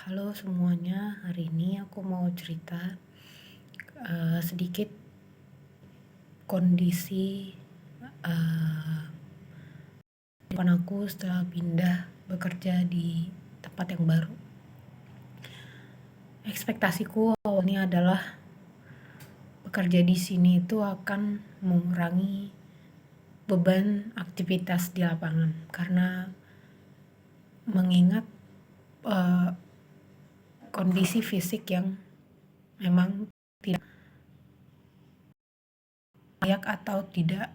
Halo semuanya, hari ini aku mau cerita sedikit kondisi uh, depan aku setelah pindah bekerja di tempat yang baru. Ekspektasiku awalnya adalah bekerja di sini itu akan mengurangi beban aktivitas di lapangan karena mengingat uh, kondisi fisik yang memang tidak layak atau tidak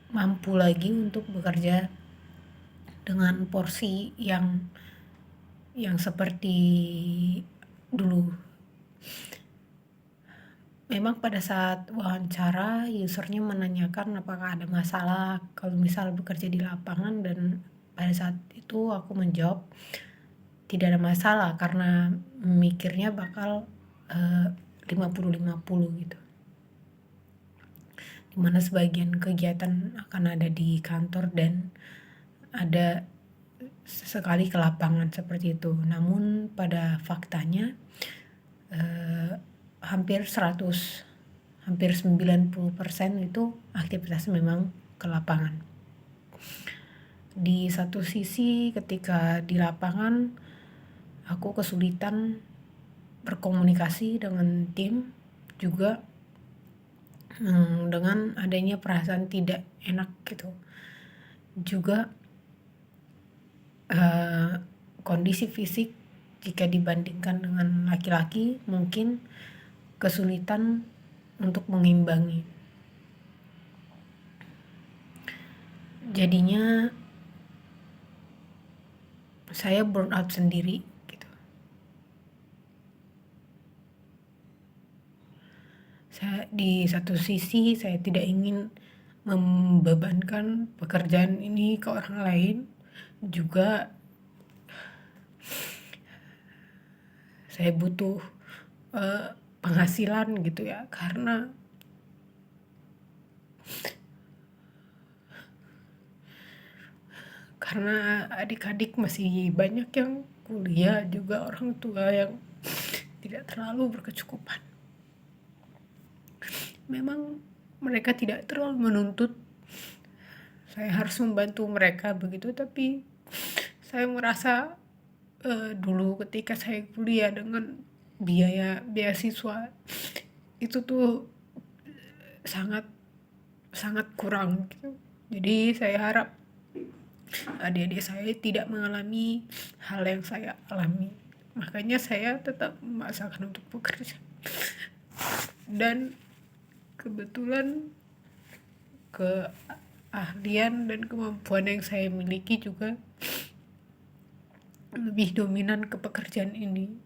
mampu lagi untuk bekerja dengan porsi yang seperti dulu. Memang pada saat wawancara usernya menanyakan apakah ada masalah kalau misal bekerja di lapangan, dan pada saat itu aku menjawab tidak ada masalah karena mikirnya bakal 50-50 gitu, dimana sebagian kegiatan akan ada di kantor dan ada sesekali ke lapangan seperti itu. Namun pada faktanya hampir 90% itu aktivitas memang ke lapangan. Di satu sisi ketika di lapangan aku kesulitan berkomunikasi dengan tim, juga dengan adanya perasaan tidak enak gitu. Juga kondisi fisik jika dibandingkan dengan laki-laki mungkin kesulitan untuk mengimbangi. Jadinya saya burn out sendiri gitu. Di satu sisi saya tidak ingin membebankan pekerjaan ini ke orang lain, juga saya butuh penghasilan gitu ya, karena adik-adik masih banyak yang kuliah, juga orang tua yang tidak terlalu berkecukupan. Memang mereka tidak terlalu menuntut saya harus membantu mereka begitu, tapi saya merasa dulu ketika saya kuliah dengan biaya beasiswa itu tuh sangat kurang gitu. Jadi saya harap adik-adik saya tidak mengalami hal yang saya alami. Makanya saya tetap memaksakan untuk bekerja. Dan kebetulan keahlian dan kemampuan yang saya miliki juga lebih dominan ke pekerjaan ini.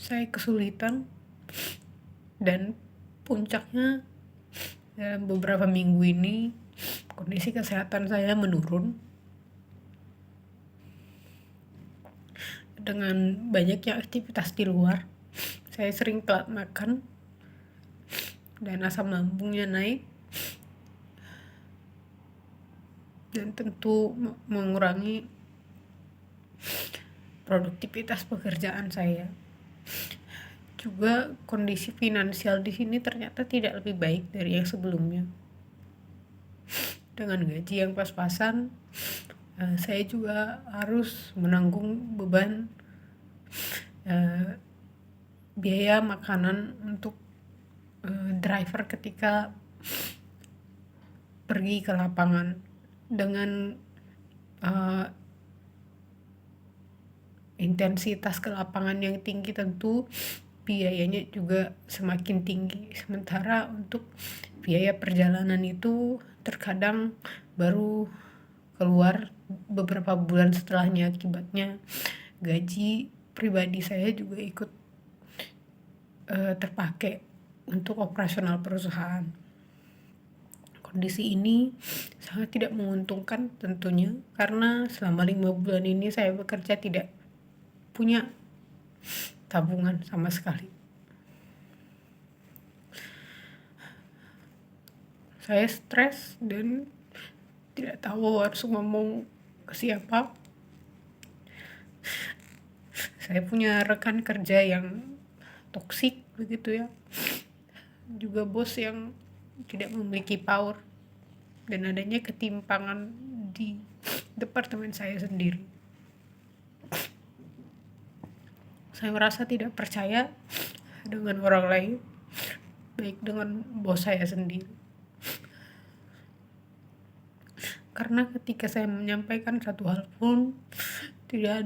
Saya kesulitan, dan puncaknya dalam beberapa minggu ini kondisi kesehatan saya menurun dengan banyaknya aktivitas di luar. Saya sering telat makan dan asam lambungnya naik, dan tentu mengurangi produktivitas pekerjaan saya. Juga kondisi finansial di sini ternyata tidak lebih baik dari yang sebelumnya. Dengan gaji yang pas-pasan, saya juga harus menanggung beban biaya makanan untuk driver ketika pergi ke lapangan. Dengan intensitas ke lapangan yang tinggi, tentu biayanya juga semakin tinggi. Sementara untuk biaya perjalanan itu terkadang baru keluar beberapa bulan setelahnya. Akibatnya gaji pribadi saya juga ikut terpakai untuk operasional perusahaan. Kondisi ini sangat tidak menguntungkan tentunya, karena selama 5 bulan ini saya bekerja tidak punya tabungan sama sekali. Saya stres dan tidak tahu harus ngomong ke siapa. Saya punya rekan kerja yang toksik begitu ya, juga bos yang tidak memiliki power, dan adanya ketimpangan di departemen saya sendiri. Saya merasa tidak percaya dengan orang lain, baik dengan bos saya sendiri. Karena ketika saya menyampaikan satu hal pun tidak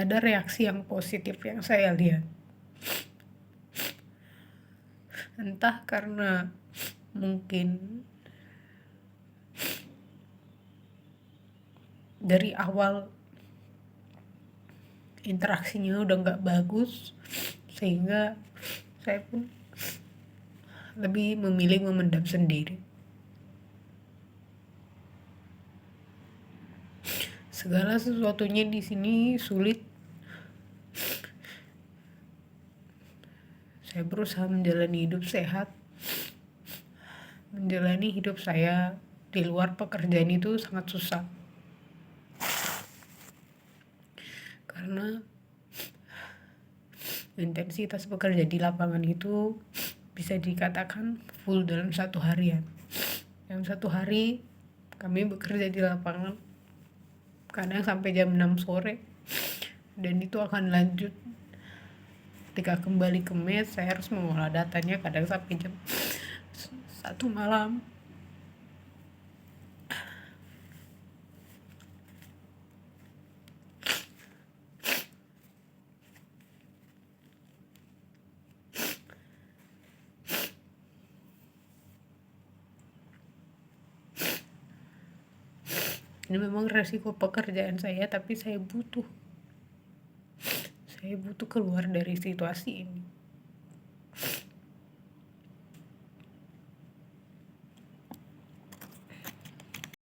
ada reaksi yang positif yang saya lihat. Entah karena mungkin dari awal interaksinya udah gak bagus, sehingga saya pun lebih memilih memendam sendiri. Segala sesuatunya di sini sulit. Saya berusaha menjalani hidup sehat. Menjalani hidup saya di luar pekerjaan itu sangat susah. Karena intensitas bekerja di lapangan itu bisa dikatakan full dalam satu harian. Dalam satu hari kami bekerja di lapangan kadang sampai jam 6 sore, dan itu akan lanjut ketika kembali ke mes. Saya harus mengolah datanya kadang sampai jam 1 malam. Ini memang resiko pekerjaan saya, tapi saya butuh keluar dari situasi ini.